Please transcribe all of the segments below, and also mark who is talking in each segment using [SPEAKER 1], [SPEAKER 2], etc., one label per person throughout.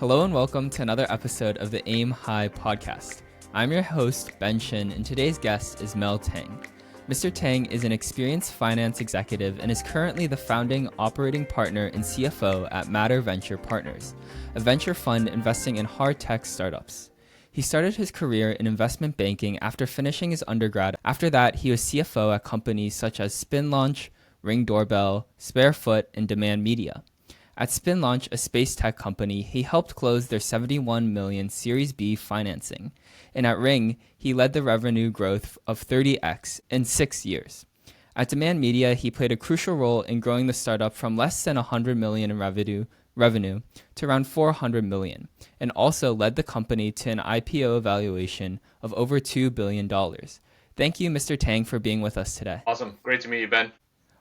[SPEAKER 1] Hello and welcome to another episode of the AAIM High Podcast. I'm your host, Ben Shin, and today's guest is Mel Tang. Mr. Tang is an experienced finance executive and is currently the founding operating partner and CFO at Matter Venture Partners, a venture fund investing in hard tech startups. He started his career in investment banking after finishing his undergrad. After that, he was CFO at companies such as SpinLaunch, Ring Doorbell, Sparefoot, and Demand Media. At SpinLaunch, a space tech company, he helped close their $71 million Series B financing. And at Ring, he led the revenue growth of 30x in 6 years. At Demand Media, he played a crucial role in growing the startup from less than $100 million in revenue to around $400 million, and also led the company to an IPO valuation of over $2 billion. Thank you, Mr. Tang, for being with us today.
[SPEAKER 2] Awesome. Great to meet you, Ben.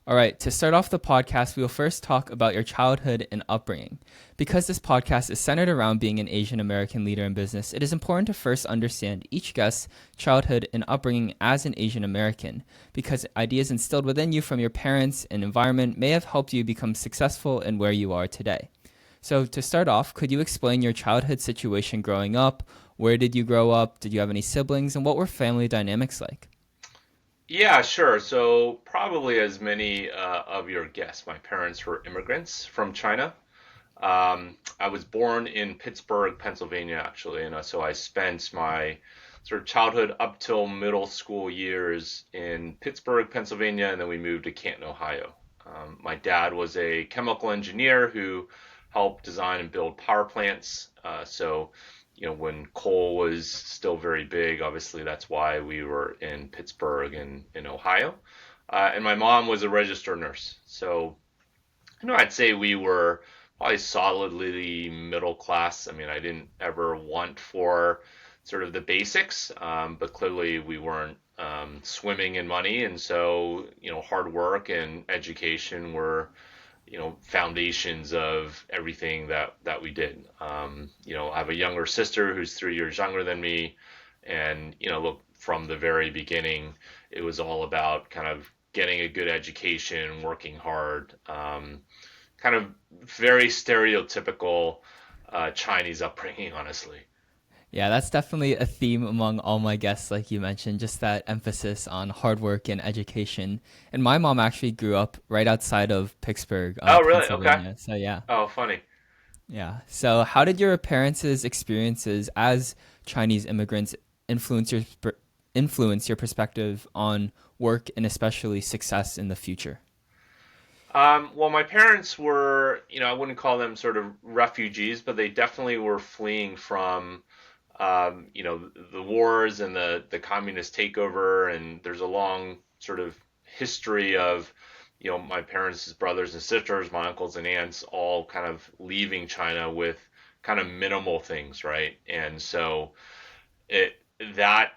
[SPEAKER 1] All right, to start off the podcast, we will first talk about your childhood and upbringing. Because this podcast is centered around being an Asian American leader in business, it is important to first understand each guest's childhood and upbringing as an Asian American, because ideas instilled within you from your parents and environment may have helped you become successful in where you are today. So to start off, could you explain your childhood situation growing up? Where did you grow up? Did you have any siblings? And what were family dynamics like?
[SPEAKER 2] Yeah, sure. So probably as many of your guests, my parents were immigrants from China. I was born in Pittsburgh, Pennsylvania, actually, and so I spent my sort of childhood up till middle school years in Pittsburgh, Pennsylvania, and then we moved to Canton, Ohio. My dad was a chemical engineer who helped design and build power plants. When coal was still very big, obviously that's why we were in Pittsburgh and in Ohio. And my mom was a registered nurse. So, I'd say we were probably solidly middle class. I mean, I didn't ever want for sort of the basics, but clearly we weren't swimming in money. And so, hard work and education were foundations of everything that we did. I have a younger sister who's 3 years younger than me. And, look, from the very beginning, it was all about kind of getting a good education, working hard, kind of very stereotypical Chinese upbringing, honestly.
[SPEAKER 1] Yeah, that's definitely a theme among all my guests, like you mentioned, just that emphasis on hard work and education. And my mom actually grew up right outside of Pittsburgh,
[SPEAKER 2] Oh, really? Okay.
[SPEAKER 1] Pennsylvania. So yeah,
[SPEAKER 2] Oh, funny.
[SPEAKER 1] yeah. So how did your parents' experiences as Chinese immigrants influence your perspective on work and especially success in the future?
[SPEAKER 2] Well, my parents were, I wouldn't call them sort of refugees, but they definitely were fleeing from the wars and the communist takeover, and there's a long sort of history of, my parents' brothers and sisters, my uncles and aunts, all kind of leaving China with kind of minimal things, right? And so that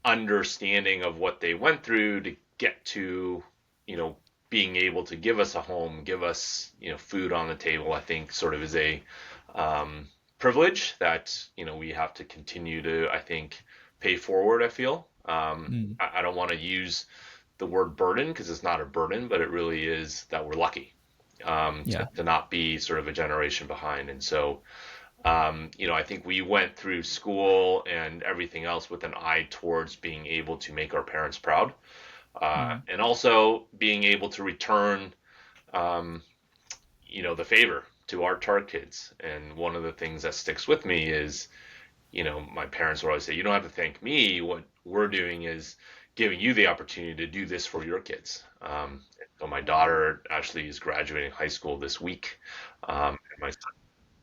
[SPEAKER 2] understanding of what they went through to get to, being able to give us a home, give us, food on the table, I think sort of is a privilege that we have to continue to, I think, pay forward. I feel I don't want to use the word burden because it's not a burden, but it really is that we're lucky
[SPEAKER 1] Yeah.
[SPEAKER 2] to not be sort of a generation behind. And so I think we went through school and everything else with an eye towards being able to make our parents proud, and also being able to return the favor to our kids. And one of the things that sticks with me is, my parents would always say, you don't have to thank me. What we're doing is giving you the opportunity to do this for your kids. So my daughter actually is graduating high school this week. And my son,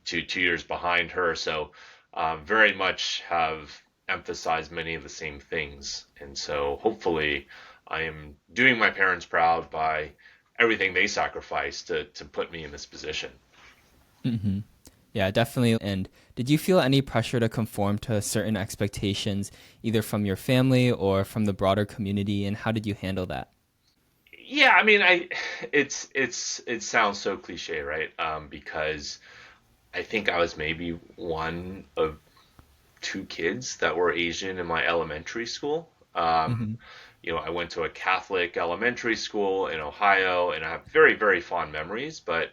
[SPEAKER 2] 2 years behind her. So very much have emphasized many of the same things. And so hopefully I am doing my parents proud by everything they sacrificed to put me in this position.
[SPEAKER 1] hmm Yeah, definitely. And did you feel any pressure to conform to certain expectations, either from your family or from the broader community? And how did you handle that?
[SPEAKER 2] Yeah, I mean, it sounds so cliche, right? Because I think I was maybe one of two kids that were Asian in my elementary school.
[SPEAKER 1] hmm
[SPEAKER 2] I went to a Catholic elementary school in Ohio, and I have very, very fond memories. But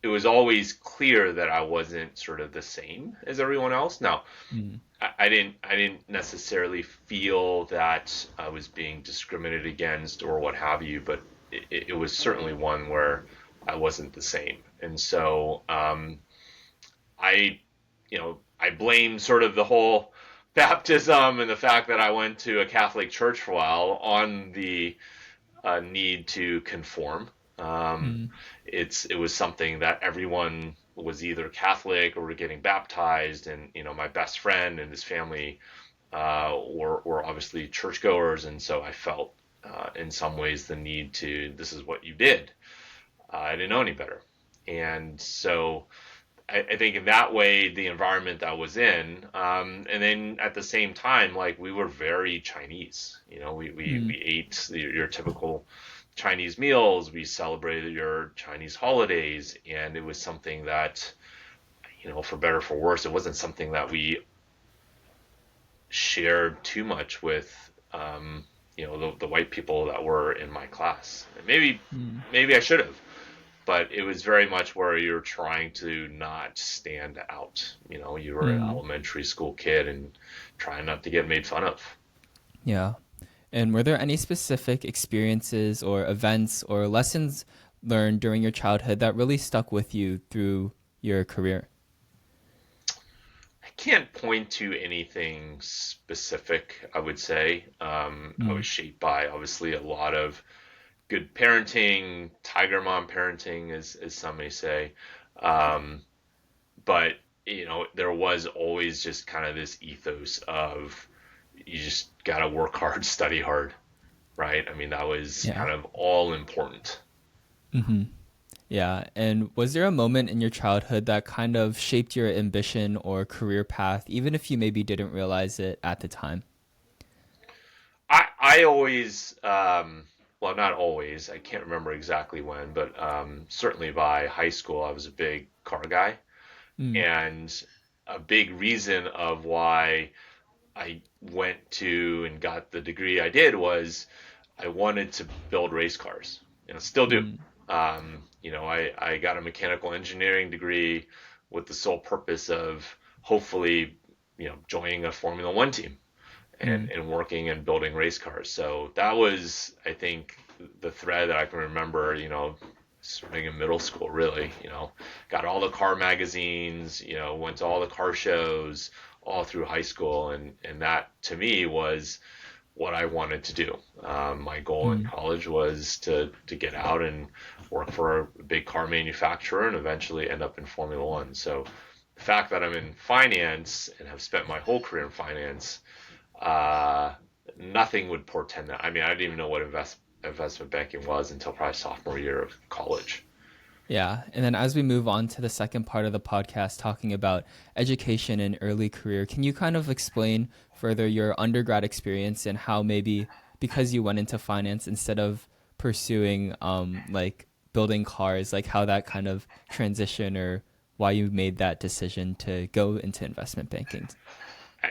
[SPEAKER 2] it was always clear that I wasn't sort of the same as everyone else. Now,
[SPEAKER 1] Mm.
[SPEAKER 2] I didn't necessarily feel that I was being discriminated against or what have you, but it was certainly one where I wasn't the same. And so I, I blame sort of the whole baptism and the fact that I went to a Catholic church for a while on the need to conform. Um,
[SPEAKER 1] Mm.
[SPEAKER 2] it was something that everyone was either Catholic or were getting baptized, and my best friend and his family were obviously churchgoers, and so I felt in some ways the need to. This is what you did. I didn't know any better, and so I think in that way the environment I was in, and then at the same time, like we were very Chinese.
[SPEAKER 1] Mm.
[SPEAKER 2] We ate your typical Chinese meals. We celebrated your Chinese holidays, and it was something that, for better or for worse, it wasn't something that we shared too much with, the white people that were in my class. And
[SPEAKER 1] Mm.
[SPEAKER 2] maybe I should have, but it was very much where you're trying to not stand out. You were an
[SPEAKER 1] Mm.
[SPEAKER 2] elementary school kid and trying not to get made fun of.
[SPEAKER 1] Yeah. And were there any specific experiences or events or lessons learned during your childhood that really stuck with you through your career?
[SPEAKER 2] I can't point to anything specific, I would say. I was
[SPEAKER 1] Mm.
[SPEAKER 2] shaped by obviously a lot of good parenting, tiger mom parenting, as some may say. Um, but, there was always just kind of this ethos of you just got to work hard, study hard, right? I mean, that was
[SPEAKER 1] Yeah.
[SPEAKER 2] kind of all important.
[SPEAKER 1] Hmm. Yeah. And was there a moment in your childhood that kind of shaped your ambition or career path, even if you maybe didn't realize it at the time?
[SPEAKER 2] I always, well, not always, I can't remember exactly when, but certainly by high school, I was a big car guy.
[SPEAKER 1] Mm.
[SPEAKER 2] And a big reason of why I went to and got the degree I did was I wanted to build race cars, still do.
[SPEAKER 1] Mm.
[SPEAKER 2] I got a mechanical engineering degree with the sole purpose of hopefully, joining a Formula One team
[SPEAKER 1] Mm.
[SPEAKER 2] and working and building race cars. So that was, I think, the thread that I can remember, starting in middle school, really, got all the car magazines, went to all the car shows all through high school. And that to me was what I wanted to do. My goal in
[SPEAKER 1] Mm.
[SPEAKER 2] college was to get out and work for a big car manufacturer and eventually end up in Formula One. So the fact that I'm in finance and have spent my whole career in finance, uh, nothing would portend that. I mean, I didn't even know what investment banking was until probably sophomore year of college.
[SPEAKER 1] Yeah. And then as we move on to the second part of the podcast, talking about education and early career, can you kind of explain further your undergrad experience and how maybe because you went into finance instead of pursuing like building cars, like how that kind of transition or why you made that decision to go into investment banking?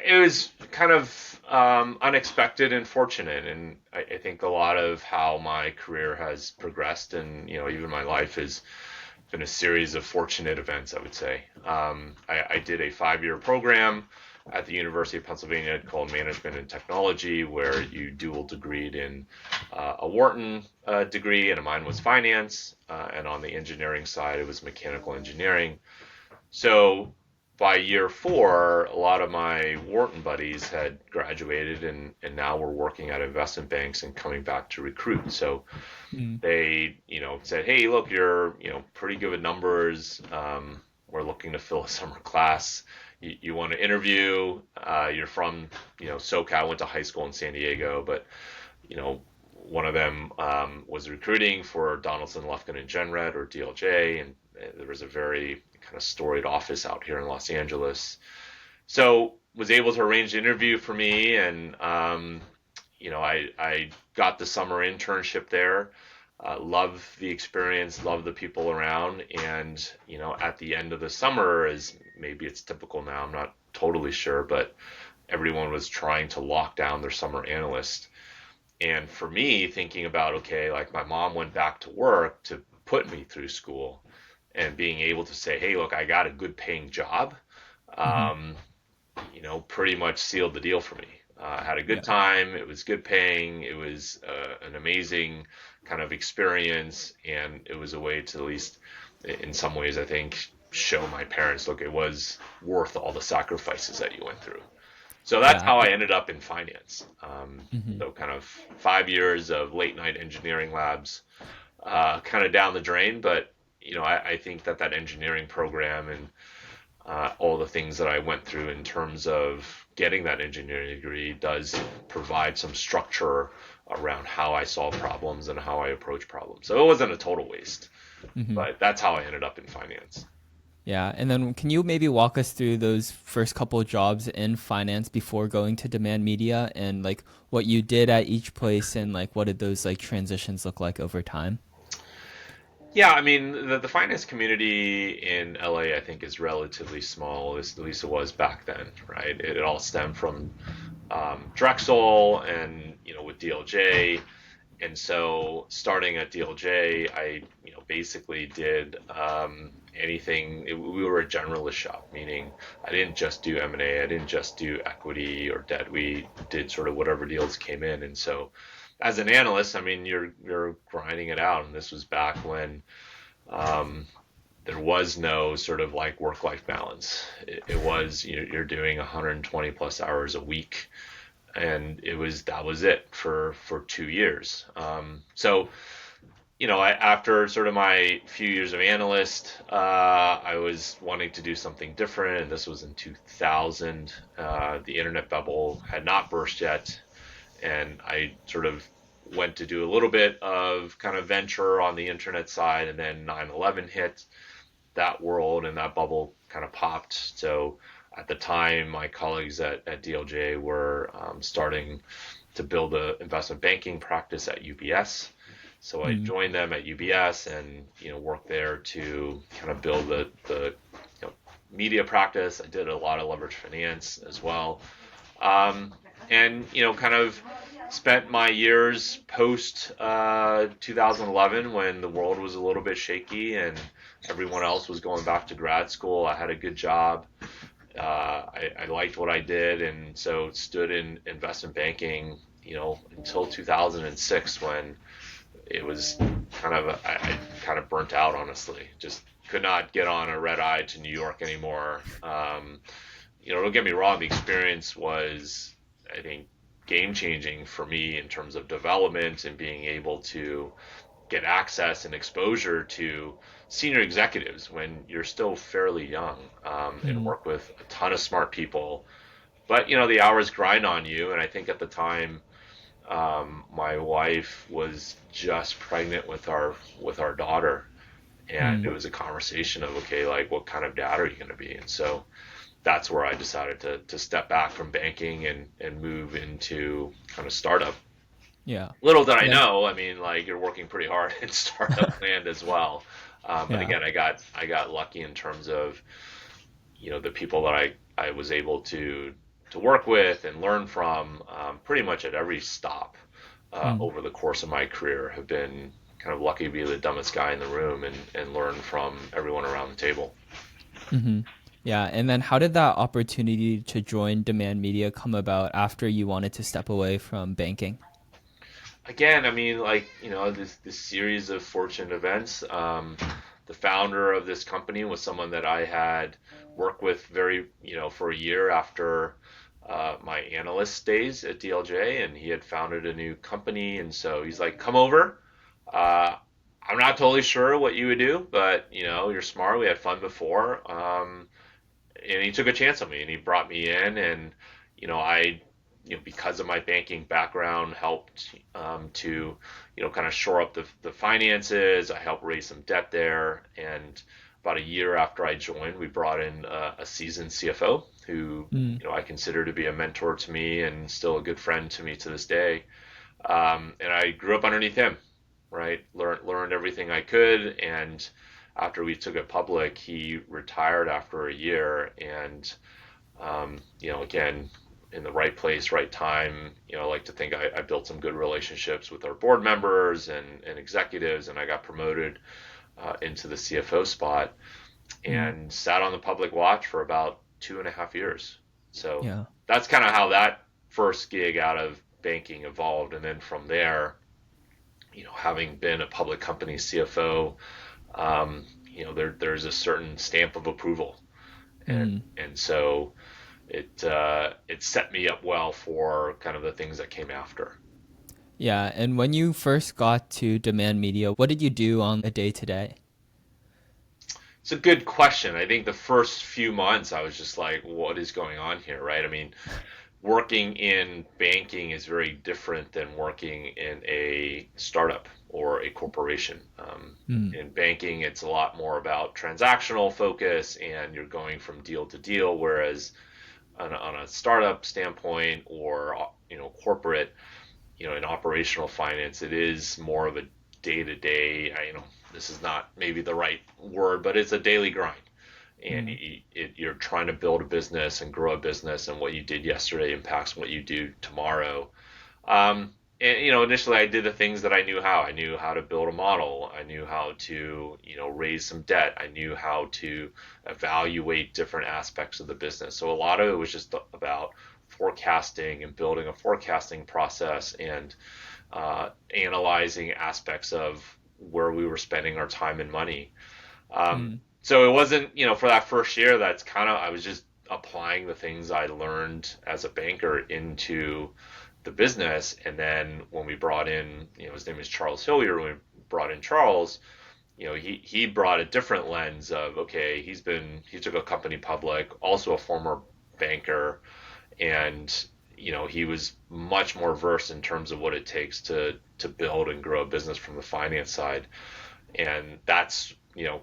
[SPEAKER 2] It was kind of unexpected and fortunate, and I think a lot of how my career has progressed, and even my life has been a series of fortunate events, I would say. I did a 5-year program at the University of Pennsylvania called Management and Technology, where you dual degreed in a Wharton degree, and mine was finance, and on the engineering side, it was mechanical engineering. So by year 4, a lot of my Wharton buddies had graduated, and now we're working at investment banks and coming back to recruit. So
[SPEAKER 1] Mm.
[SPEAKER 2] they, said, "Hey, look, you're, pretty good with numbers. We're looking to fill a summer class. You want to interview? You're from, SoCal. Went to high school in San Diego, but you know, one of them was recruiting for Donaldson, Lufkin and Jenred, or DLJ, and there was a very kind of storied office out here in Los Angeles. So was able to arrange an interview for me, and I got the summer internship there. Love the experience, love the people around, and at the end of the summer, as maybe it's typical now, I'm not totally sure, but everyone was trying to lock down their summer analyst. And for me, thinking about, okay, like my mom went back to work to put me through school, and being able to say, hey, look, I got a good paying job,
[SPEAKER 1] Hmm.
[SPEAKER 2] um, pretty much sealed the deal for me. I had a good
[SPEAKER 1] Yeah.
[SPEAKER 2] time. It was good paying. It was an amazing kind of experience, and it was a way to, at least in some ways, I think, show my parents, look, it was worth all the sacrifices that you went through. So that's
[SPEAKER 1] Yeah.
[SPEAKER 2] how I ended up in finance.
[SPEAKER 1] Hmm.
[SPEAKER 2] So kind of 5 years of late night engineering labs, kind of down the drain. But I think that engineering program and all the things that I went through in terms of getting that engineering degree does provide some structure around how I solve problems and how I approach problems. So it wasn't a total waste,
[SPEAKER 1] Hmm.
[SPEAKER 2] but that's how I ended up in finance.
[SPEAKER 1] Yeah. And then can you maybe walk us through those first couple of jobs in finance before going to demand media, and like what you did at each place, and like what did those like transitions look like over time?
[SPEAKER 2] Yeah, I mean, the finance community in LA, I think, is relatively small, at least it was back then, right? It all stemmed from Drexel and, with DLJ. And so starting at DLJ, I, basically did anything. We were a generalist shop, meaning I didn't just do M&A, I didn't just do equity or debt. We did sort of whatever deals came in. And so as an analyst, I mean, you're grinding it out. And this was back when um, there was no sort of like work-life balance. It was you're doing 120 plus hours a week, and that was it for 2 years. So after sort of my few years of analyst, I was wanting to do something different, and this was in 2000. The internet bubble had not burst yet, and I sort of went to do a little bit of kind of venture on the internet side, and then 9/11 hit. That world and that bubble kind of popped. So at the time, my colleagues at DLJ were starting to build an investment banking practice at UBS. So I
[SPEAKER 1] Mm.
[SPEAKER 2] joined them at UBS and worked there to kind of build the media practice. I did a lot of leverage finance as well, um, and kind of spent my years post 2011 when the world was a little bit shaky and everyone else was going back to grad school. I had a good job. I liked what I did, and so stood in investment banking, until 2006 when it was I kind of burnt out, honestly. Just could not get on a red eye to New York anymore. Don't get me wrong, the experience was, I think, game changing for me in terms of development and being able to get access and exposure to senior executives when you're still fairly young, and
[SPEAKER 1] Mm.
[SPEAKER 2] work with a ton of smart people. But the hours grind on you, and I think at the time, my wife was just pregnant with our daughter, and it
[SPEAKER 1] Mm.
[SPEAKER 2] was a conversation of, okay, like, what kind of dad are you going to be? And so that's where I decided to step back from banking and move into kind of startup.
[SPEAKER 1] Yeah.
[SPEAKER 2] Little did I
[SPEAKER 1] And then
[SPEAKER 2] know, I mean, like, you're working pretty hard in startup land as well. But
[SPEAKER 1] yeah.
[SPEAKER 2] again, I got lucky in terms of the people that I was able to work with and learn from, pretty much at every stop
[SPEAKER 1] Mm.
[SPEAKER 2] over the course of my career have been kind of lucky to be the dumbest guy in the room and learn from everyone around the table.
[SPEAKER 1] Hmm. Yeah. And then how did that opportunity to join demand media come about after you wanted to step away from banking?
[SPEAKER 2] Again, I mean, like, this series of fortunate events. The founder of this company was someone that I had worked with for a year after my analyst days at DLJ, and he had founded a new company. And so he's like, come over. Uh, I'm not totally sure what you would do, but you're smart. We had fun before. And he took a chance on me and he brought me in, and I because of my banking background helped to kind of shore up the finances. I helped raise some debt there, and about a year after I joined, we brought in a seasoned CFO who
[SPEAKER 1] Mm.
[SPEAKER 2] I consider to be a mentor to me and still a good friend to me to this day. And I grew up underneath him, right? Learned everything I could, and after we took it public, he retired after a year, and again, in the right place, right time. I like to think I built some good relationships with our board members and executives, and I got promoted into the CFO spot
[SPEAKER 1] Mm.
[SPEAKER 2] and sat on the public watch for about 2.5 years. So
[SPEAKER 1] Yeah.
[SPEAKER 2] that's kind of how that first gig out of banking evolved. And then from there, having been a public company CFO, there's a certain stamp of approval. And,
[SPEAKER 1] Mm.
[SPEAKER 2] and so it set me up well for kind of the things that came after.
[SPEAKER 1] Yeah. And when you first got to Demand Media, what did you do on a day to day?
[SPEAKER 2] It's a good question. I think the first few months I was just like, what is going on here, right? I mean, working in banking is very different than working in a startup or a corporation.
[SPEAKER 1] Mm.
[SPEAKER 2] In banking, it's a lot more about transactional focus and you're going from deal to deal, whereas on a startup standpoint or corporate, in operational finance, it is more of a day to day. This is not maybe the right word, but it's a daily grind. And
[SPEAKER 1] Mm.
[SPEAKER 2] you're trying to build a business and grow a business, and what you did yesterday impacts what you do tomorrow. And initially I did the things that I knew how. I knew how to build a model. I knew how to, raise some debt. I knew how to evaluate different aspects of the business. So a lot of it was just about forecasting and building a forecasting process and analyzing aspects of where we were spending our time and money. Um,
[SPEAKER 1] Mm.
[SPEAKER 2] so it wasn't, for that first year, that's kind of, I was just applying the things I learned as a banker into the business. And then when we brought in, his name is Charles Hillier, when we brought in Charles, he brought a different lens of, okay, he took a company public, also a former banker, and, he was much more versed in terms of what it takes to build and grow a business from the finance side. And that's,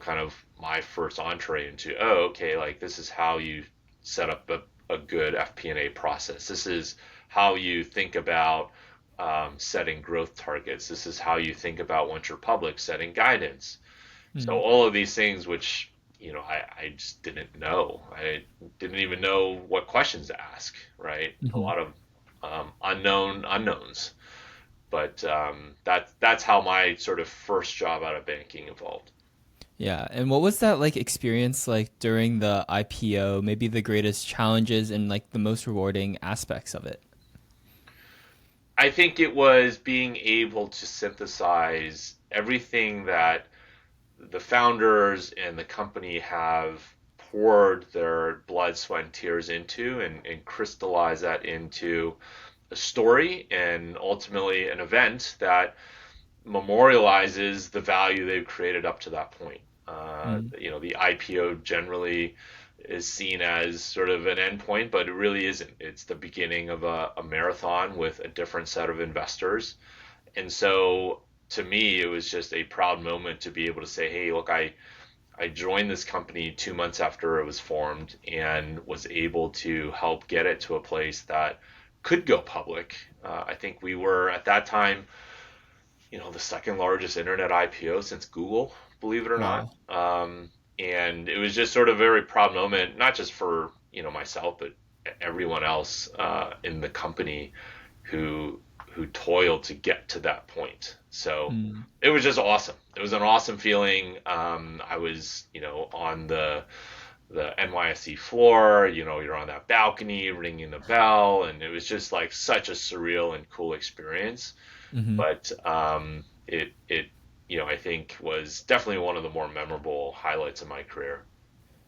[SPEAKER 2] kind of my first entree into, oh, okay, like this is how you set up a good FP&A process. This is how you think about setting growth targets. This is how you think about, once you're public, setting guidance. So
[SPEAKER 1] Mm.
[SPEAKER 2] all of these things, which, I just didn't know. I didn't even know what questions to ask, right? A
[SPEAKER 1] Hmm.
[SPEAKER 2] lot of unknown unknowns. But that's how my sort of first job out of banking evolved.
[SPEAKER 1] Yeah. And what was that like experience like during the IPO? Maybe the greatest challenges and like the most rewarding aspects of it?
[SPEAKER 2] I think it was being able to synthesize everything that the founders and the company have poured their blood, sweat, and tears into, and crystallize that into a story and ultimately an event that memorializes the value they've created up to that point.
[SPEAKER 1] Mm.
[SPEAKER 2] The IPO generally is seen as sort of an endpoint, but it really isn't. It's the beginning of a marathon with a different set of investors. And so to me, it was just a proud moment to be able to say, hey, look, I joined this company 2 months after it was formed and was able to help get it to a place that could go public. I think we were at that time, the second largest internet IPO since Google, believe it or not.
[SPEAKER 1] Wow.
[SPEAKER 2] And it was just sort of a very proud moment, not just for, myself, but everyone else in the company who toiled to get to that point. So
[SPEAKER 1] Mm.
[SPEAKER 2] it was just awesome. It was an awesome feeling. I was, on the NYSE floor, you're on that balcony ringing the bell, and it was just like such a surreal and cool experience.
[SPEAKER 1] Hmm.
[SPEAKER 2] But it I think was definitely one of the more memorable highlights of my career.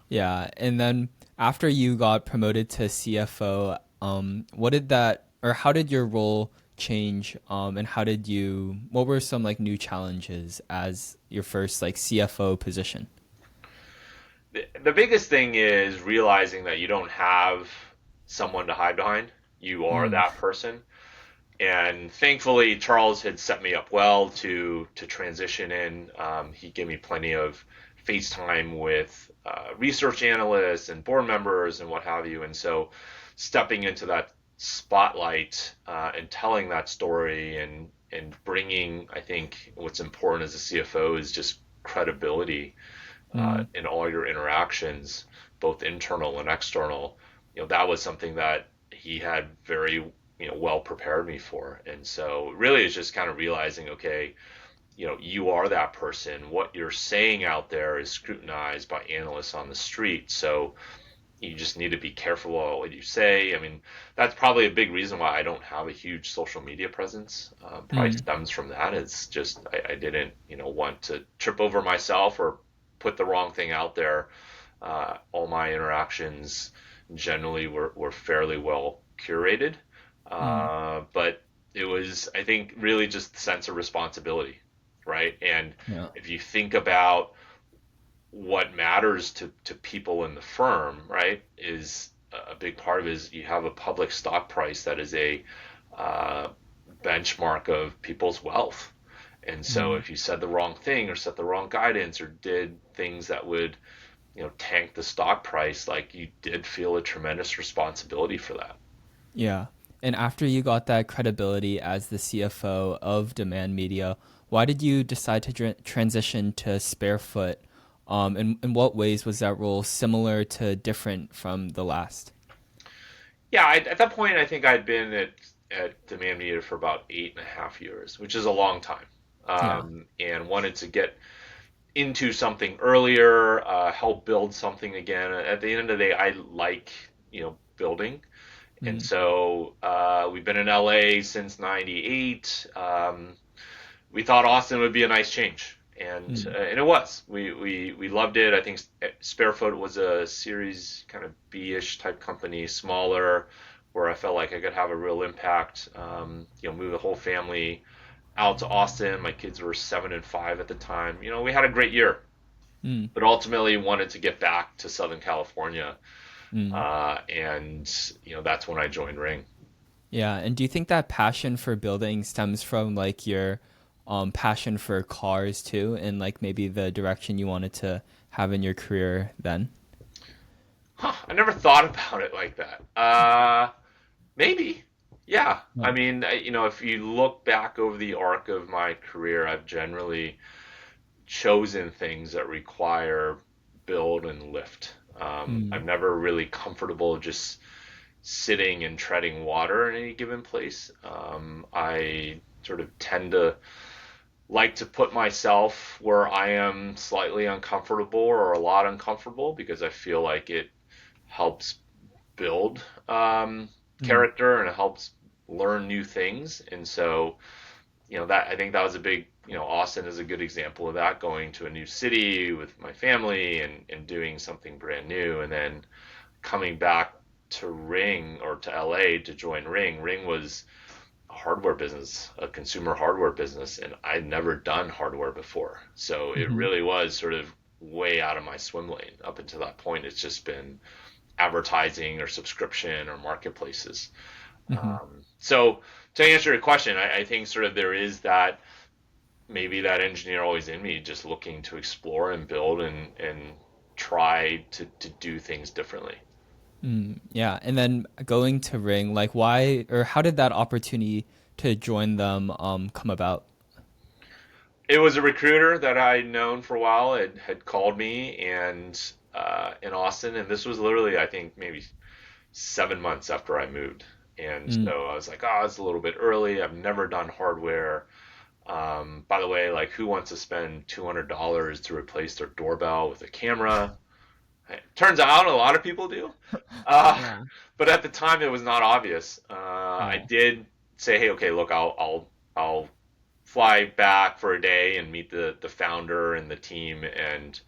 [SPEAKER 1] Yeah. And then after you got promoted to CFO, what did that or how did your role change? And what were some like new challenges as your first like CFO position?
[SPEAKER 2] The biggest thing is realizing that you don't have someone to hide behind. You are
[SPEAKER 1] Mm.
[SPEAKER 2] that person. And thankfully, Charles had set me up well to transition in. He gave me plenty of face time with research analysts and board members and what have you. And so, stepping into that spotlight and telling that story and bringing, I think, what's important as a CFO is just credibility
[SPEAKER 1] Mm.
[SPEAKER 2] in all your interactions, both internal and external. That was something that he had very well prepared me for. And so really it's just kind of realizing, okay, you are that person. What you're saying out there is scrutinized by analysts on the street. So you just need to be careful about what you say. I mean, that's probably a big reason why I don't have a huge social media presence. Probably
[SPEAKER 1] Mm,
[SPEAKER 2] stems from that. It's just I didn't, want to trip over myself or put the wrong thing out there. All my interactions generally were fairly well curated,
[SPEAKER 1] mm,
[SPEAKER 2] but it was, I think, really just the sense of responsibility, right? And
[SPEAKER 1] yeah.
[SPEAKER 2] if you think about what matters to people in the firm, right, is a big part of it is you have a public stock price that is a uh, benchmark of people's wealth. And so
[SPEAKER 1] Mm.
[SPEAKER 2] if you said the wrong thing or set the wrong guidance or did things that would, tank the stock price, like you did feel a tremendous responsibility for that.
[SPEAKER 1] Yeah. And after you got that credibility as the CFO of Demand Media, why did you decide to transition to Sparefoot? In what ways was that role similar to different from the last?
[SPEAKER 2] Yeah, at that point, I think I'd been at Demand Media for about 8.5 years, which is a long time,
[SPEAKER 1] Yeah.
[SPEAKER 2] and wanted to get into something earlier, help build something again. At the end of the day, I like, building. And
[SPEAKER 1] Mm,
[SPEAKER 2] so we've been in LA since '98. We thought Austin would be a nice change,
[SPEAKER 1] mm,
[SPEAKER 2] and it was. We loved it. I think Sparefoot was a series kind of B-ish type company, smaller, where I felt like I could have a real impact. Move the whole family out to Austin. My kids were 7 and 5 at the time. We had a great year,
[SPEAKER 1] mm,
[SPEAKER 2] but ultimately wanted to get back to Southern California,
[SPEAKER 1] mm.
[SPEAKER 2] and that's when I joined Ring.
[SPEAKER 1] Yeah. And do you think that passion for building stems from like your passion for cars too, and like maybe the direction you wanted to have in your career then?
[SPEAKER 2] Huh, I never thought about it like that. Maybe. Yeah. I
[SPEAKER 1] Yeah.
[SPEAKER 2] mean, if you look back over the arc of my career, I've generally chosen things that require build and lift.
[SPEAKER 1] Mm,
[SPEAKER 2] I'm never really comfortable just sitting and treading water in any given place. I sort of tend to like to put myself where I am slightly uncomfortable or a lot uncomfortable because I feel like it helps build
[SPEAKER 1] mm,
[SPEAKER 2] character and it helps learn new things. And so, that I think that was a big, Austin is a good example of that, going to a new city with my family and doing something brand new. And then coming back to Ring or to LA to join Ring. Ring was a hardware business, a consumer hardware business, and I'd never done hardware before. So it
[SPEAKER 1] mm-hmm,
[SPEAKER 2] really was sort of way out of my swim lane. Up until that point, it's just been advertising or subscription or marketplaces.
[SPEAKER 1] mm-hmm.
[SPEAKER 2] So to answer your question, I think sort of there is that, maybe that engineer always in me, just looking to explore and build and try to do things differently.
[SPEAKER 1] Mm, yeah. And then going to Ring, like why or how did that opportunity to join them come about?
[SPEAKER 2] It was a recruiter that I'd known for a while had called me and in Austin, and this was literally, I think, maybe 7 months after I moved. And
[SPEAKER 1] Mm,
[SPEAKER 2] so I was like, oh, it's a little bit early. I've never done hardware. By the way, like, who wants to spend $200 to replace their doorbell with a camera? It turns out a lot of people do. Uh,
[SPEAKER 1] yeah.
[SPEAKER 2] but at the time, it was not obvious. I
[SPEAKER 1] Yeah.
[SPEAKER 2] did say, hey, okay, look, I'll fly back for a day and meet the founder and the team. And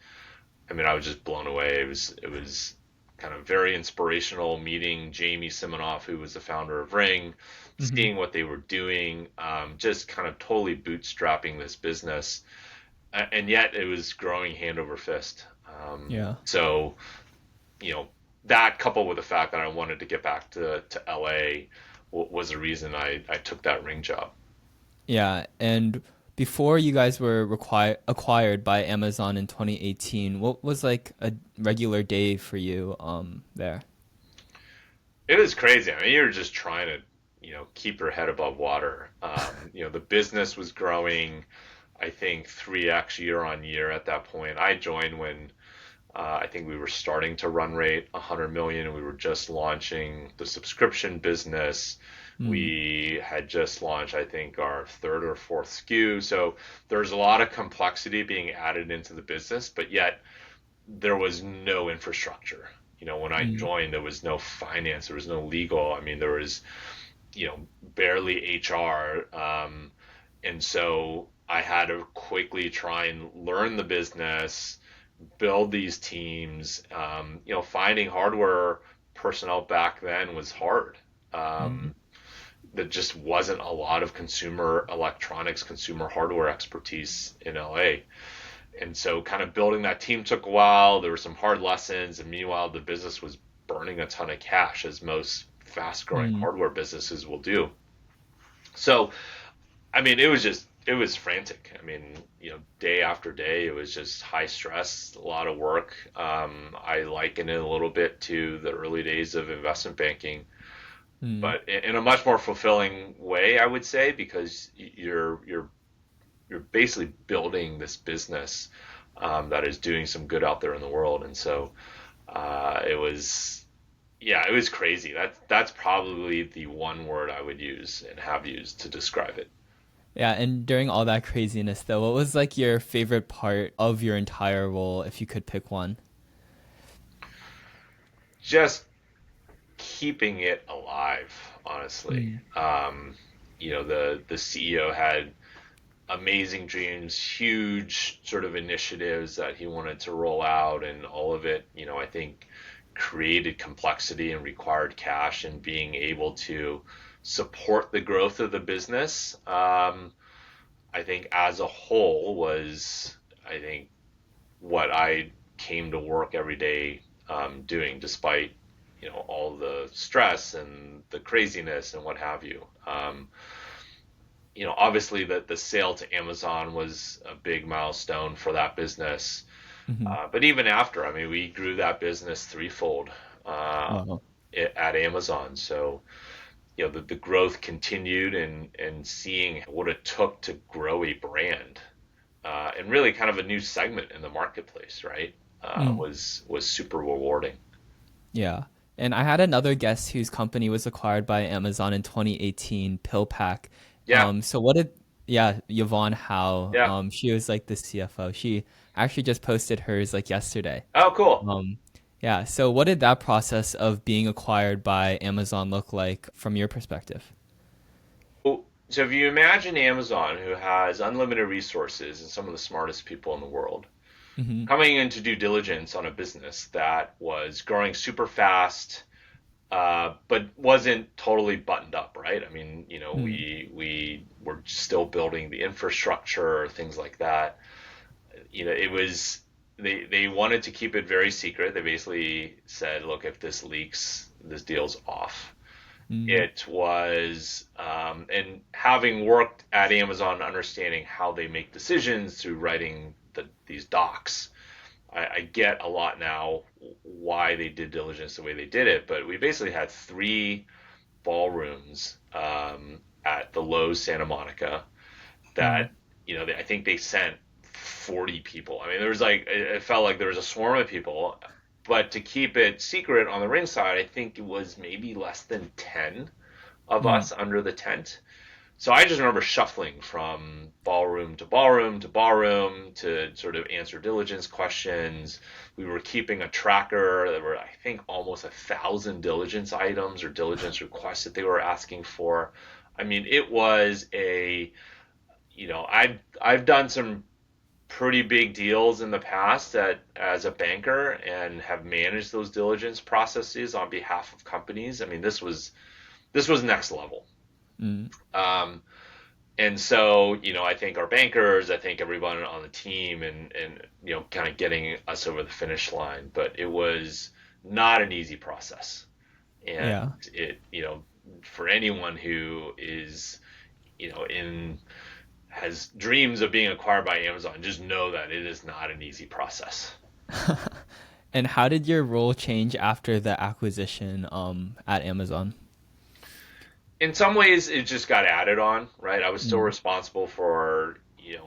[SPEAKER 2] I mean, I was just blown away. It was kind of very inspirational meeting Jamie Siminoff, who was the founder of Ring,
[SPEAKER 1] Mm-hmm.
[SPEAKER 2] seeing what they were doing, just kind of totally bootstrapping this business, and yet it was growing hand over fist.
[SPEAKER 1] Yeah.
[SPEAKER 2] So you know that coupled with the fact that I wanted to get back to LA was the reason I took that Ring job.
[SPEAKER 1] Yeah. And before you guys were acquired by Amazon in 2018, what was like a regular day for you there?
[SPEAKER 2] It was crazy. I mean, you were just trying to, keep your head above water. The business was growing, I think 3x year on year at that point. I joined when I think we were starting to run rate 100 million, and we were just launching the subscription business.
[SPEAKER 1] Mm.
[SPEAKER 2] We had just launched, I think, our third or fourth SKU. So there's a lot of complexity being added into the business, but yet there was no infrastructure. When I
[SPEAKER 1] Mm.
[SPEAKER 2] joined, there was no finance, there was no legal. I mean, there was, barely HR. And so I had to quickly try and learn the business, build these teams. Finding hardware personnel back then was hard.
[SPEAKER 1] Mm.
[SPEAKER 2] There just wasn't a lot of consumer electronics, consumer hardware expertise in LA. And so kind of building that team took a while. There were some hard lessons. And meanwhile, the business was burning a ton of cash, as most fast growing
[SPEAKER 1] Mm.
[SPEAKER 2] hardware businesses will do. So, I mean, it was frantic. I mean, day after day, it was just high stress, a lot of work. I liken it a little bit to the early days of investment banking,
[SPEAKER 1] Mm.
[SPEAKER 2] but in a much more fulfilling way, I would say, because you're basically building this business that is doing some good out there in the world. And so it was, yeah, it was crazy. That's probably the one word I would use and have used to describe it.
[SPEAKER 1] Yeah, and during all that craziness though, what was like your favorite part of your entire role if you could pick one?
[SPEAKER 2] Just keeping it alive, honestly.
[SPEAKER 1] Mm.
[SPEAKER 2] The CEO had amazing dreams, huge sort of initiatives that he wanted to roll out, and all of it, I think created complexity and required cash, and being able to support the growth of the business. I think as a whole was, I think, what I came to work every day doing, despite all the stress and the craziness and what have you. Obviously the sale to Amazon was a big milestone for that business.
[SPEAKER 1] Hmm.
[SPEAKER 2] But even after, I mean, we grew that business threefold
[SPEAKER 1] Wow.
[SPEAKER 2] at Amazon. So, the growth continued, and seeing what it took to grow a brand and really kind of a new segment in the marketplace, right?
[SPEAKER 1] Mm.
[SPEAKER 2] Was super rewarding.
[SPEAKER 1] Yeah. And I had another guest whose company was acquired by Amazon in 2018, PillPack.
[SPEAKER 2] Yeah,
[SPEAKER 1] So what did, yeah, Yvonne Howe,
[SPEAKER 2] yeah.
[SPEAKER 1] she was like the CFO. She actually just posted hers like yesterday.
[SPEAKER 2] Oh, cool.
[SPEAKER 1] Um, yeah. So what did that process of being acquired by Amazon look like from your perspective?
[SPEAKER 2] So if you imagine Amazon, who has unlimited resources and some of the smartest people in the world,
[SPEAKER 1] Hmm.
[SPEAKER 2] coming in to due diligence on a business that was growing super fast, but wasn't totally buttoned up, right? I mean,
[SPEAKER 1] Mm.
[SPEAKER 2] we were still building the infrastructure, things like that. It was they wanted to keep it very secret. They basically said, look, if this leaks, this deal's off.
[SPEAKER 1] Mm.
[SPEAKER 2] It was, and having worked at Amazon, understanding how they make decisions through writing these docs, I get a lot now why they did diligence the way they did it. But we basically had three ballrooms at the Lowe's Santa Monica
[SPEAKER 1] Mm.
[SPEAKER 2] that, I think they sent 40 people. I mean, there was like, it felt like there was a swarm of people. But to keep it secret on the ring side, I think it was maybe less than 10 of
[SPEAKER 1] Mm.
[SPEAKER 2] us under the tent. So I just remember shuffling from ballroom to ballroom to ballroom to sort of answer diligence questions. We were keeping a tracker. There were, I think, almost 1,000 diligence items or diligence requests that they were asking for. I mean, it was I've done some pretty big deals in the past as a banker and have managed those diligence processes on behalf of companies. I mean, this was next level.
[SPEAKER 1] Mm.
[SPEAKER 2] Um, and so, I think our bankers, I think everyone on the team, and kind of getting us over the finish line. But it was not an easy process. And
[SPEAKER 1] Yeah.
[SPEAKER 2] it, for anyone who is, in has dreams of being acquired by Amazon, just know that it is not an easy process.
[SPEAKER 1] And how did your role change after the acquisition at Amazon?
[SPEAKER 2] In some ways, it just got added on, right? I was still
[SPEAKER 1] Mm.
[SPEAKER 2] responsible for,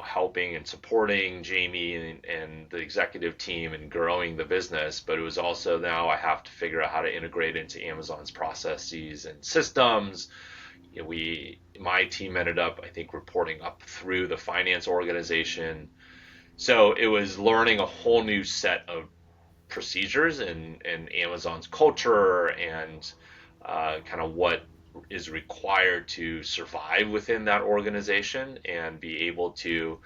[SPEAKER 2] helping and supporting Jamie and the executive team and growing the business, but it was also now I have to figure out how to integrate into Amazon's processes and systems, my team ended up, I think, reporting up through the finance organization. So it was learning a whole new set of procedures and Amazon's culture and kind of what is required to survive within that organization and be able to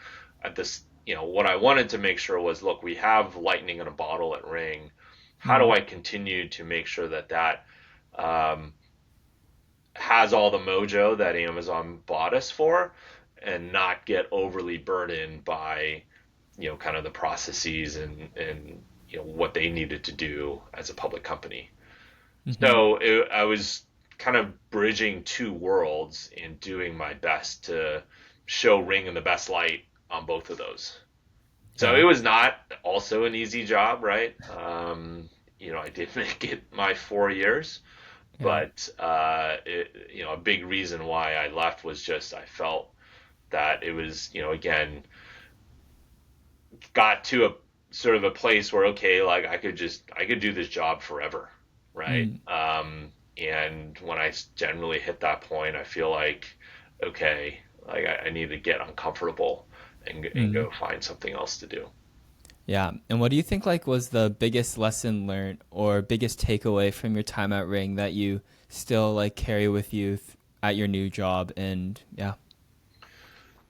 [SPEAKER 2] at this what I wanted to make sure was, look, we have lightning in a bottle at Ring. How do
[SPEAKER 1] Mm.
[SPEAKER 2] I continue to make sure that um, has all the mojo that Amazon bought us for, and not get overly burdened by kind of the processes and what they needed to do as a public company.
[SPEAKER 1] Hmm.
[SPEAKER 2] So I was kind of bridging two worlds and doing my best to show Ring in the best light on both of those. So it
[SPEAKER 1] Yeah.
[SPEAKER 2] was not also an easy job, right? I did make it my 4 years,
[SPEAKER 1] Yeah.
[SPEAKER 2] but a big reason why I left was just I felt that it was, again, got to a sort of a place where, okay, like I could do this job forever, right?
[SPEAKER 1] Mm.
[SPEAKER 2] And when I generally hit that point, I feel like, okay, like I need to get uncomfortable and
[SPEAKER 1] Mm.
[SPEAKER 2] go find something else to do.
[SPEAKER 1] Yeah. And what do you think like was the biggest lesson learned or biggest takeaway from your time at Ring that you still like carry with you at your new job? And yeah.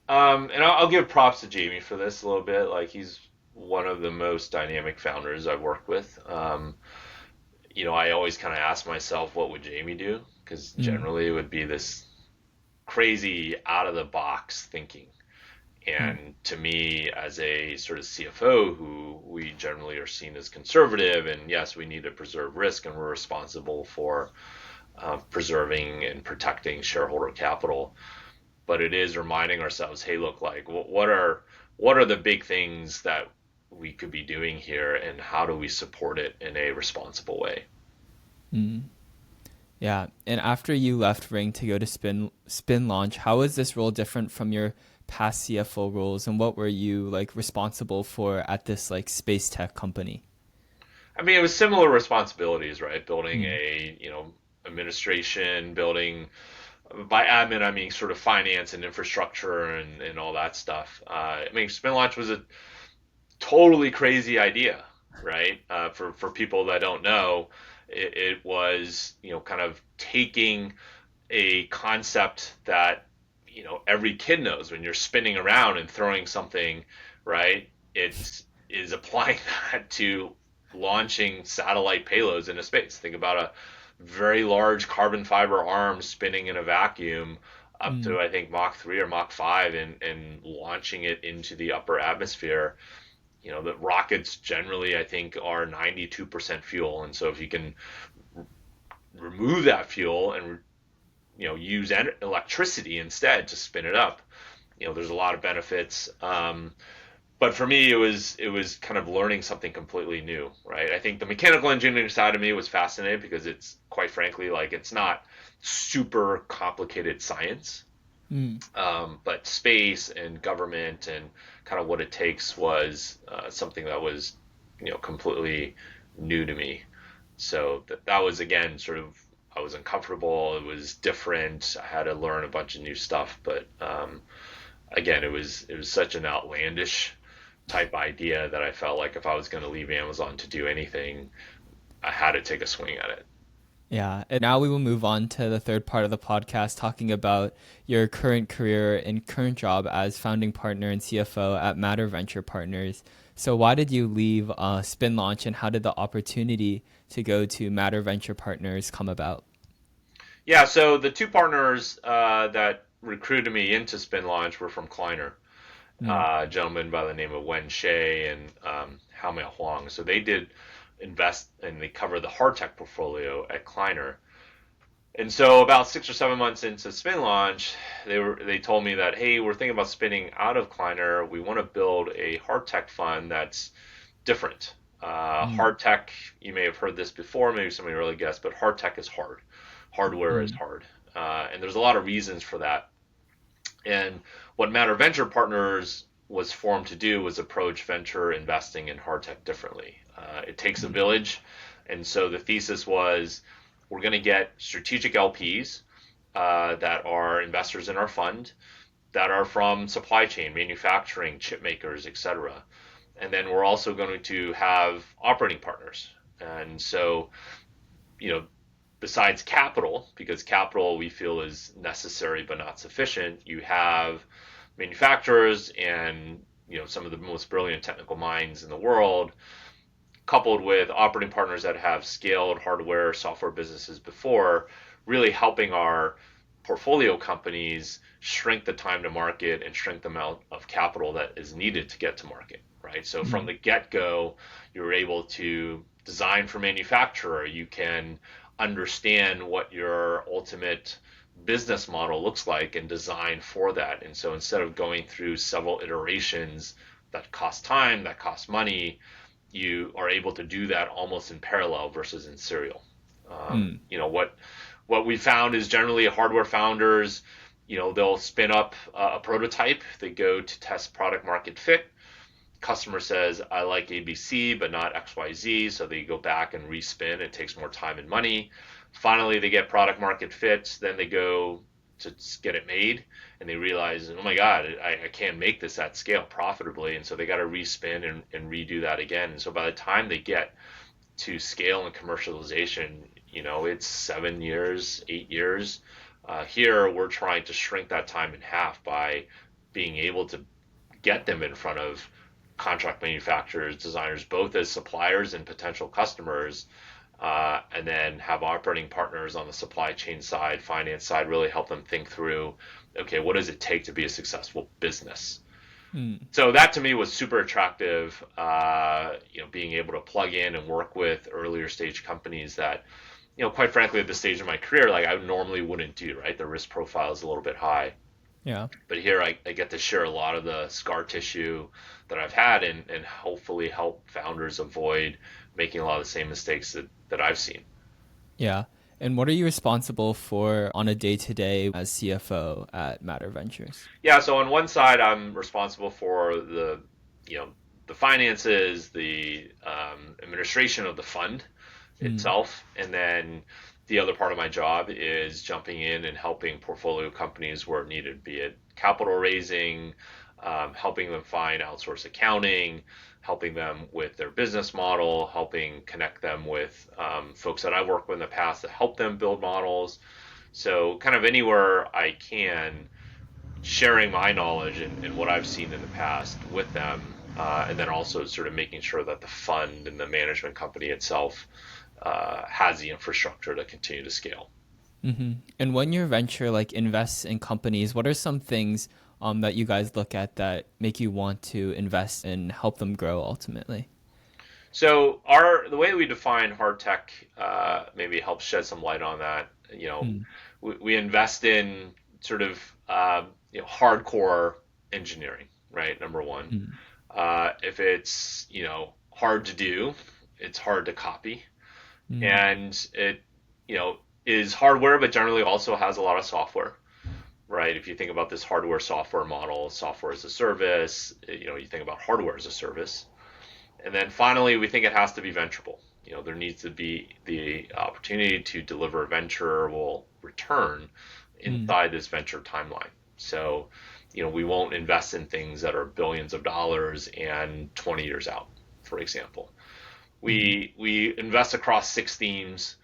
[SPEAKER 2] And I'll give props to Jamie for this a little bit. Like, he's one of the most dynamic founders I've worked with. I always kind of ask myself, what would Jamie do? Because
[SPEAKER 1] Mm.
[SPEAKER 2] generally it would be this crazy out of the box thinking.
[SPEAKER 1] Mm.
[SPEAKER 2] And to me, as a sort of CFO, who we generally are seen as conservative, and yes, we need to preserve risk, and we're responsible for preserving and protecting shareholder capital. But it is reminding ourselves, hey, look, like what are the big things that we could be doing here, and how do we support it in a responsible way?
[SPEAKER 1] Mm. Yeah. And after you left Ring to go to SpinLaunch, how was this role different from your past CFO roles, and what were you like responsible for at this like space tech company?
[SPEAKER 2] I mean, it was similar responsibilities, right? Building
[SPEAKER 1] Mm.
[SPEAKER 2] a, administration, building, by admin, I mean sort of finance and infrastructure and all that stuff. I mean, SpinLaunch was a totally crazy idea, right? For people that don't know, it was, kind of taking a concept that, every kid knows when you're spinning around and throwing something, right? It is applying that to launching satellite payloads into space. Think about a very large carbon fiber arm spinning in a vacuum up
[SPEAKER 1] Mm.
[SPEAKER 2] to, I think, Mach 3 or Mach 5, and launching it into the upper atmosphere. The rockets generally, I think, are 92% fuel. And so if you can remove that fuel and use electricity instead to spin it up, there's a lot of benefits. But for me, it was kind of learning something completely new, right? I think the mechanical engineering side of me was fascinating because it's, quite frankly, like, it's not super complicated science.
[SPEAKER 1] Mm.
[SPEAKER 2] But space and government and kind of what it takes was something that was, completely new to me. So that was, again, sort of, I was uncomfortable. It was different. I had to learn a bunch of new stuff. But again, it was such an outlandish type idea that I felt like if I was going to leave Amazon to do anything, I had to take a swing at it.
[SPEAKER 1] Yeah, and now we will move on to the third part of the podcast, talking about your current career and current job as founding partner and CFO at Matter Venture Partners. So, why did you leave SpinLaunch, and how did the opportunity to go to Matter Venture Partners come about?
[SPEAKER 2] Yeah, so the two partners that recruited me into SpinLaunch were from Kleiner,
[SPEAKER 1] Mm.
[SPEAKER 2] a gentleman by the name of Wen Shea and Hao Mei Huang. So they did invest and they covered the hard tech portfolio at Kleiner. And so about 6 or 7 months into SpinLaunch, they told me that, hey, we're thinking about spinning out of Kleiner. We want to build a hard tech fund that's different.
[SPEAKER 1] Mm.
[SPEAKER 2] Hard tech, you may have heard this before, maybe somebody really guessed, but hard tech is hard. Hardware is
[SPEAKER 1] Mm.
[SPEAKER 2] hard. And there's a lot of reasons for that. And what Matter Venture Partners was formed to do was approach venture investing in hard tech differently. It takes a
[SPEAKER 1] Mm.
[SPEAKER 2] village. And so the thesis was, we're going to get strategic LPs that are investors in our fund that are from supply chain, manufacturing, chip makers, etc. And then we're also going to have operating partners. And so, you know, besides capital, because capital we feel is necessary but not sufficient, you have manufacturers and some of the most brilliant technical minds in the world, coupled with operating partners that have scaled hardware, software businesses before, really helping our portfolio companies shrink the time to market and shrink the amount of capital that is needed to get to market, right? So from the get-go, you're able to design for manufacturer. You can understand what your ultimate business model looks like and design for that. And so instead of going through several iterations that cost time, that cost money, you are able to do that almost in parallel versus in serial. What we found is generally hardware founders, they'll spin up a prototype. They go to test product market fit. Customer says, I like ABC, but not XYZ. So they go back and respin. It takes more time and money. Finally, they get product market fit. Then they go to get it made. And they realize, oh my God, I can't make this at scale profitably. And so they got to respin and redo that again. And so by the time they get to scale and commercialization, it's 7 years, 8 years. Here, we're trying to shrink that time in half by being able to get them in front of contract manufacturers, designers, both as suppliers and potential customers, and then have operating partners on the supply chain side, finance side, really help them think through, okay, what does it take to be a successful business? So that to me was super attractive, being able to plug in and work with earlier stage companies that, quite frankly, at this stage of my career, like I normally wouldn't do, right? The risk profile is a little bit high.
[SPEAKER 1] Yeah.
[SPEAKER 2] But here I get to share a lot of the scar tissue that I've had and hopefully help founders avoid making a lot of the same mistakes that I've seen.
[SPEAKER 1] Yeah. And what are you responsible for on a day-to-day as CFO at Matter Ventures?
[SPEAKER 2] Yeah, so on one side, I'm responsible for the finances, the administration of the fund itself, and then the other part of my job is jumping in and helping portfolio companies where needed, be it capital raising, helping them find outsource accounting, helping them with their business model, helping connect them with folks that I've worked with in the past to help them build models. So kind of anywhere I can, sharing my knowledge and what I've seen in the past with them, and then also sort of making sure that the fund and the management company itself has the infrastructure to continue to scale.
[SPEAKER 1] And when your venture invests in companies, what are some things that you guys look at that make you want to invest and help them grow ultimately?
[SPEAKER 2] So the way we define hard tech maybe helps shed some light on that. We invest in sort of hardcore engineering, right? Number one. If it's hard to do, it's hard to copy, and it is hardware, but generally also has a lot of software. Right, if you think about this hardware software model, software as a service, you think about hardware as a service. And then finally, we think it has to be venturable. There needs to be the opportunity to deliver a venturable return inside this venture timeline. So, we won't invest in things that are billions of dollars and 20 years out, for example. We invest across 6 themes: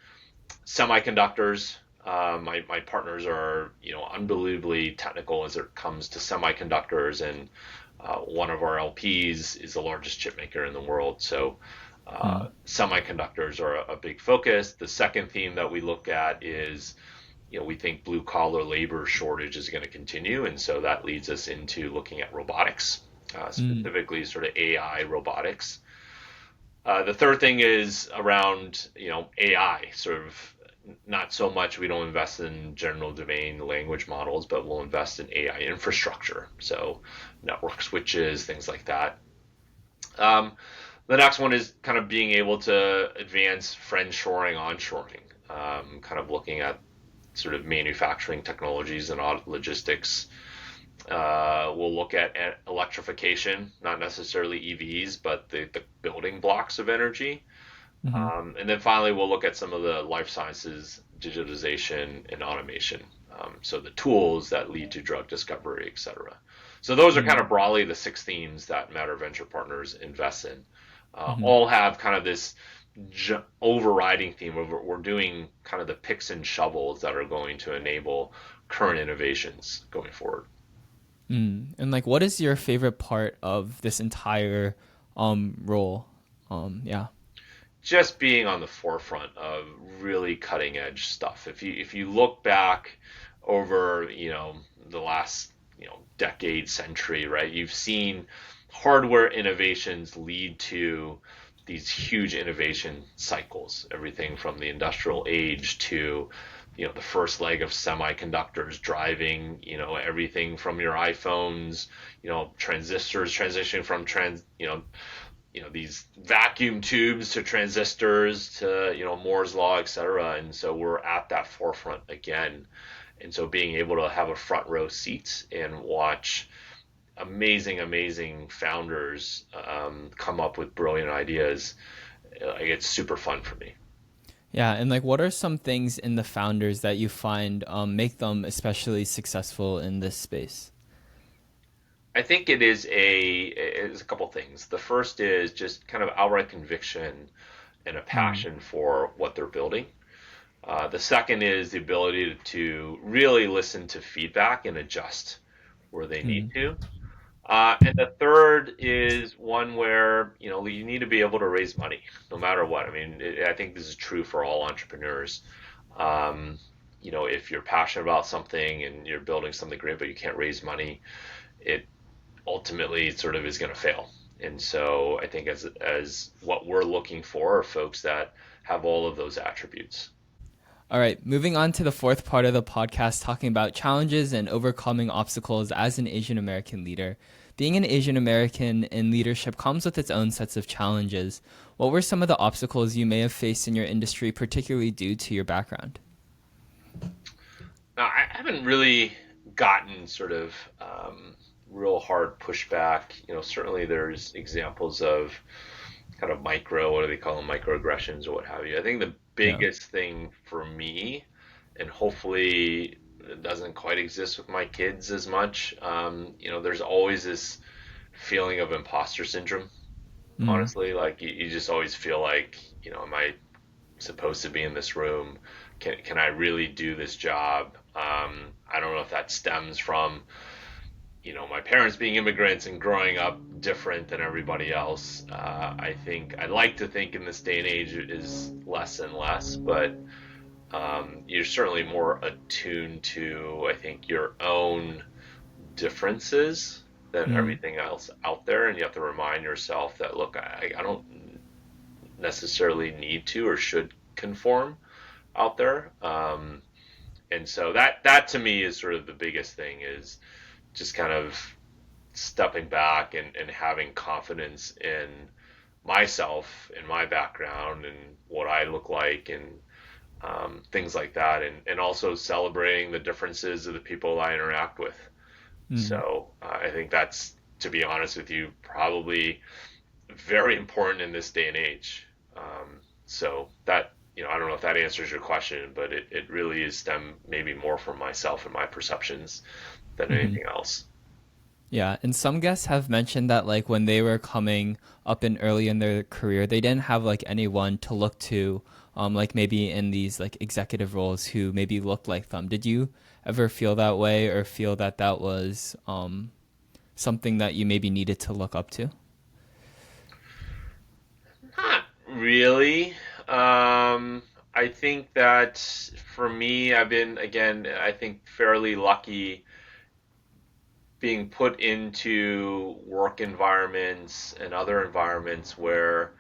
[SPEAKER 2] semiconductors. My partners are unbelievably technical as it comes to semiconductors, and one of our LPs is the largest chip maker in the world. So semiconductors are a big focus. The second theme that we look at is we think blue collar labor shortage is going to continue, and so that leads us into looking at robotics, specifically sort of AI robotics. The third thing is around AI, sort of. Not so much, we don't invest in general domain language models, but we'll invest in AI infrastructure. So network switches, things like that. The next one is kind of being able to advance friendshoring, onshoring, kind of looking at sort of manufacturing technologies and logistics. We'll look at electrification, not necessarily EVs, but the building blocks of energy. And then finally, we'll look at some of the life sciences, digitization, and automation So the tools that lead to drug discovery, et cetera. So those are kind of broadly the 6 themes that Matter Venture Partners invest in.
[SPEAKER 1] Mm-hmm.
[SPEAKER 2] All have kind of this overriding theme of we're doing kind of the picks and shovels that are going to enable current innovations going forward.
[SPEAKER 1] And like, what is your favorite part of this entire role? Yeah.
[SPEAKER 2] Just being on the forefront of really cutting edge stuff. If you look back over, the last, decade, century, right? You've seen hardware innovations lead to these huge innovation cycles, everything from the industrial age to, the first leg of semiconductors driving, everything from your iPhones, transistors transitioning from these vacuum tubes to transistors to Moore's law, et cetera. And so we're at that forefront again. And so being able to have a front row seat and watch amazing founders come up with brilliant ideas, it's super fun for me.
[SPEAKER 1] Yeah, and like, what are some things in the founders that you find make them especially successful in this space?
[SPEAKER 2] I think it's a couple things. The first is just kind of outright conviction and a passion for what they're building. The second is the ability to really listen to feedback and adjust where they need to. And the third is one where you need to be able to raise money no matter what. I mean, I think this is true for all entrepreneurs. If you're passionate about something and you're building something great, but you can't raise money, it ultimately sort of is going to fail. And so I think as what we're looking for are folks that have all of those attributes.
[SPEAKER 1] All right, moving on to the fourth part of the podcast, talking about challenges and overcoming obstacles as an Asian American leader. Being an Asian American in leadership comes with its own sets of challenges. What were some of the obstacles you may have faced in your industry, particularly due to your background?
[SPEAKER 2] Now, I haven't really gotten sort of real hard pushback. Certainly there's examples of kind of what do they call them, microaggressions or what have you. I think the
[SPEAKER 1] Yeah.
[SPEAKER 2] biggest thing for me, and hopefully it doesn't quite exist with my kids as much, there's always this feeling of imposter syndrome.
[SPEAKER 1] Mm.
[SPEAKER 2] Honestly, like you just always feel like, am I supposed to be in this room? Can I really do this job? I don't know if that stems from my parents being immigrants and growing up different than everybody else. I'd like to think in this day and age it is less and less, but you're certainly more attuned to, I think, your own differences than
[SPEAKER 1] Mm.
[SPEAKER 2] everything else out there. And you have to remind yourself that, look, I don't necessarily need to or should conform out there. And so that to me is sort of the biggest thing, is just kind of stepping back and having confidence in myself and my background and what I look like and things like that, and also celebrating the differences of the people I interact with.
[SPEAKER 1] Mm.
[SPEAKER 2] So I think that's, to be honest with you, probably very important in this day and age. So that, I don't know if that answers your question, but it really is stem maybe more from myself and my perceptions than
[SPEAKER 1] Hmm.
[SPEAKER 2] anything else.
[SPEAKER 1] Yeah, and some guests have mentioned that like when they were coming up in early in their career, they didn't have like anyone to look to, like maybe in these like executive roles who maybe looked like them. Did you ever feel that way or feel that that was something that you maybe needed to look up to?
[SPEAKER 2] Not really. I think that for me, I've been, again, I think fairly lucky being put into work environments and other environments where,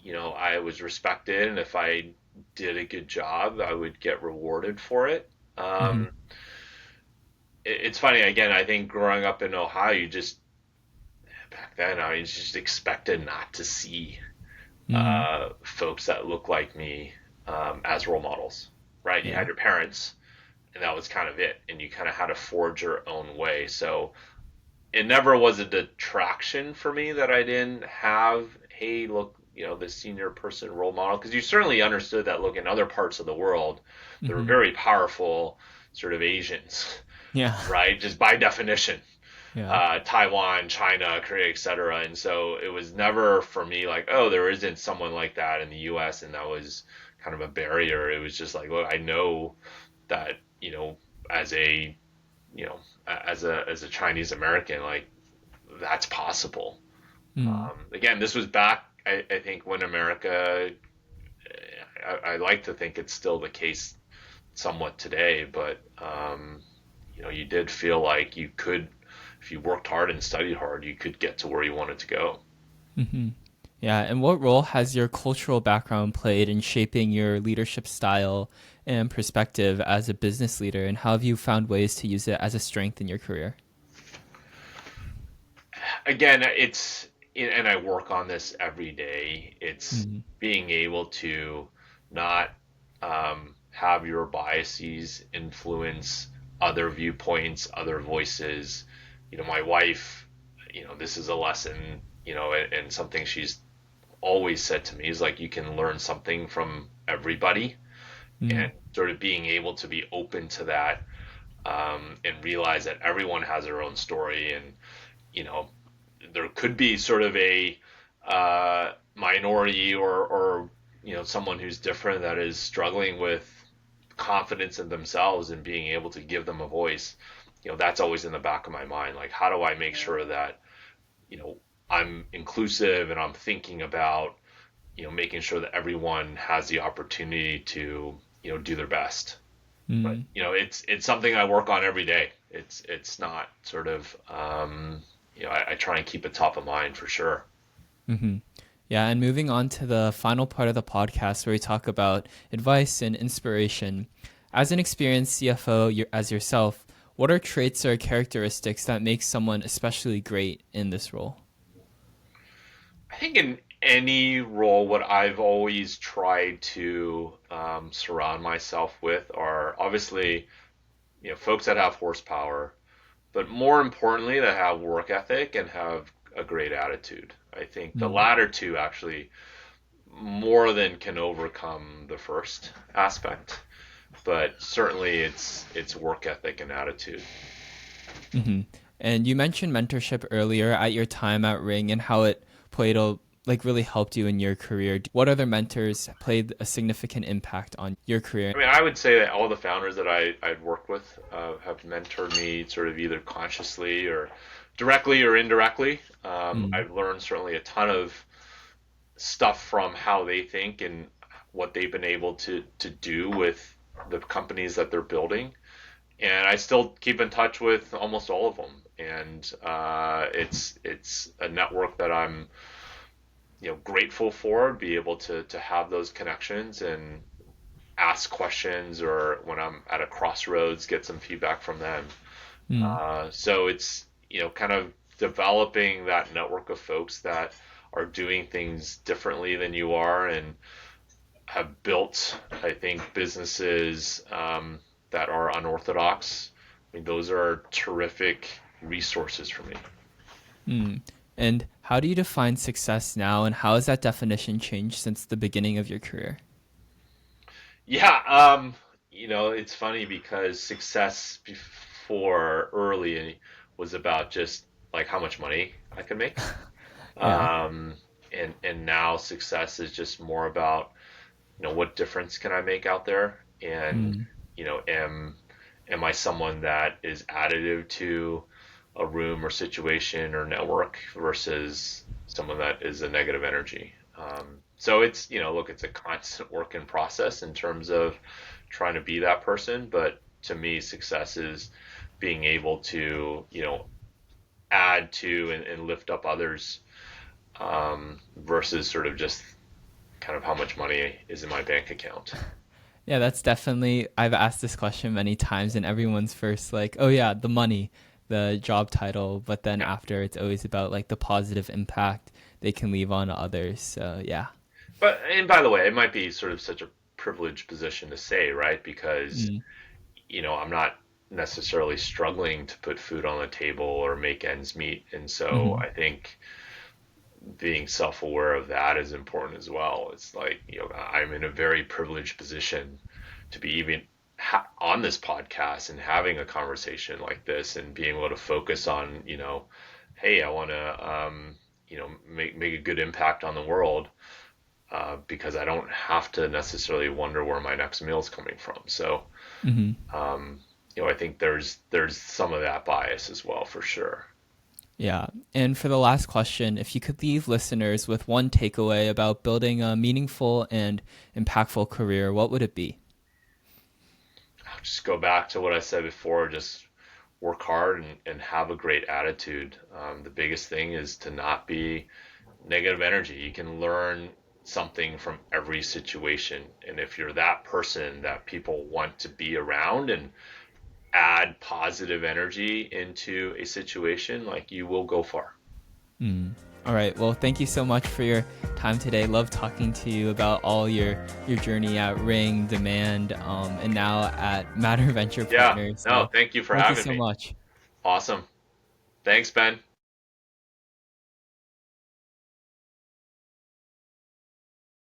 [SPEAKER 2] I was respected, and if I did a good job, I would get rewarded for it.
[SPEAKER 1] Hmm.
[SPEAKER 2] It's funny, again, I think growing up in Ohio, back then, I was just expected not to see
[SPEAKER 1] Hmm.
[SPEAKER 2] folks that look like me as role models, right? You
[SPEAKER 1] Yeah.
[SPEAKER 2] had your parents, and that was kind of it, and you kind of had to forge your own way. So it never was a detraction for me that I didn't have, hey, look, the senior person role model? Because you certainly understood that, look, in other parts of the world, there were
[SPEAKER 1] Hmm.
[SPEAKER 2] very powerful sort of Asians,
[SPEAKER 1] Yeah.
[SPEAKER 2] right? Just by definition,
[SPEAKER 1] Yeah.
[SPEAKER 2] Taiwan, China, Korea, etc. And so it was never for me like, oh, there isn't someone like that in the U.S. and that was kind of a barrier. It was just like, look, I know that, as a, as a Chinese American, like that's possible.
[SPEAKER 1] Mm.
[SPEAKER 2] Again, this was back, I think, when America, I like to think it's still the case somewhat today, but you did feel like you could, if you worked hard and studied hard, you could get to where you wanted to go.
[SPEAKER 1] Hmm. Yeah. And what role has your cultural background played in shaping your leadership style and perspective as a business leader? And how have you found ways to use it as a strength in your career?
[SPEAKER 2] Again, and I work on this every day. It's
[SPEAKER 1] Mm.
[SPEAKER 2] being able to not have your biases influence other viewpoints, other voices. My wife, this is a lesson, and something she's always said to me is like, you can learn something from everybody,
[SPEAKER 1] Mm.
[SPEAKER 2] and sort of being able to be open to that, and realize that everyone has their own story, and you know there could be sort of a minority, or someone who's different that is struggling with confidence in themselves and being able to give them a voice. That's always in the back of my mind, like, how do I make sure that you know I'm inclusive, and I'm thinking about making sure that everyone has the opportunity to do their best. But
[SPEAKER 1] Mm.
[SPEAKER 2] it's something I work on every day. It's not sort of I try and keep it top of mind for sure.
[SPEAKER 1] Hmm. Yeah, and moving on to the final part of the podcast where we talk about advice and inspiration. As an experienced CFO as yourself, what are traits or characteristics that make someone especially great in this role?
[SPEAKER 2] I think in any role, what I've always tried to surround myself with are obviously folks that have horsepower, but more importantly, that have work ethic and have a great attitude. I think the
[SPEAKER 1] Mm.
[SPEAKER 2] latter two actually more than can overcome the first aspect, but certainly it's work ethic and attitude.
[SPEAKER 1] Hmm. And you mentioned mentorship earlier at your time at Ring and how it played a like really helped you in your career. What other mentors played a significant impact on your career?
[SPEAKER 2] I mean, I would say that all the founders that I've worked with have mentored me sort of either consciously or directly or indirectly.
[SPEAKER 1] Mm.
[SPEAKER 2] I've learned certainly a ton of stuff from how they think and what they've been able to do with the companies that they're building. And I still keep in touch with almost all of them. And it's a network that I'm grateful for, be able to have those connections and ask questions, or when I'm at a crossroads, get some feedback from them.
[SPEAKER 1] Mm.
[SPEAKER 2] So it's kind of developing that network of folks that are doing things differently than you are and have built, I think, businesses that are unorthodox. I mean, those are terrific resources for me.
[SPEAKER 1] Mm. And how do you define success now, and how has that definition changed since the beginning of your career?
[SPEAKER 2] Yeah, it's funny because success before early was about just like how much money I could make.
[SPEAKER 1] Yeah.
[SPEAKER 2] Um, and now success is just more about, what difference can I make out there? And,
[SPEAKER 1] Mm.
[SPEAKER 2] am I someone that is additive to a room or situation or network versus someone that is a negative energy? So it's, look, it's a constant work in process in terms of trying to be that person. But to me, success is being able to, add to and lift up others, versus sort of just kind of how much money is in my bank account.
[SPEAKER 1] Yeah, that's definitely, I've asked this question many times, and everyone's first like, oh yeah, the money, the job title, but then
[SPEAKER 2] Yeah.
[SPEAKER 1] after it's always about like the positive impact they can leave on others. So yeah.
[SPEAKER 2] And by the way, it might be sort of such a privileged position to say, right? Because,
[SPEAKER 1] Mm.
[SPEAKER 2] I'm not necessarily struggling to put food on the table or make ends meet. And so
[SPEAKER 1] Hmm.
[SPEAKER 2] I think being self-aware of that is important as well. It's like, I'm in a very privileged position to be even on this podcast and having a conversation like this and being able to focus on, hey, I want to, make a good impact on the world, because I don't have to necessarily wonder where my next meal is coming from. So,
[SPEAKER 1] Hmm.
[SPEAKER 2] I think there's some of that bias as well, for sure.
[SPEAKER 1] Yeah. And for the last question, if you could leave listeners with one takeaway about building a meaningful and impactful career, what would it be?
[SPEAKER 2] I'll just go back to what I said before. Just work hard and have a great attitude. The biggest thing is to not be negative energy. You can learn something from every situation. And if you're that person that people want to be around and add positive energy into a situation, like, you will go far.
[SPEAKER 1] Mm. All right. Well, thank you so much for your time today. Love talking to you about all your journey at Ring, Demand, and now at Matter Venture
[SPEAKER 2] Yeah,
[SPEAKER 1] Partners.
[SPEAKER 2] no,
[SPEAKER 1] So
[SPEAKER 2] thank you for
[SPEAKER 1] thank you
[SPEAKER 2] having
[SPEAKER 1] so
[SPEAKER 2] me.
[SPEAKER 1] much.
[SPEAKER 2] Awesome. Thanks, Ben.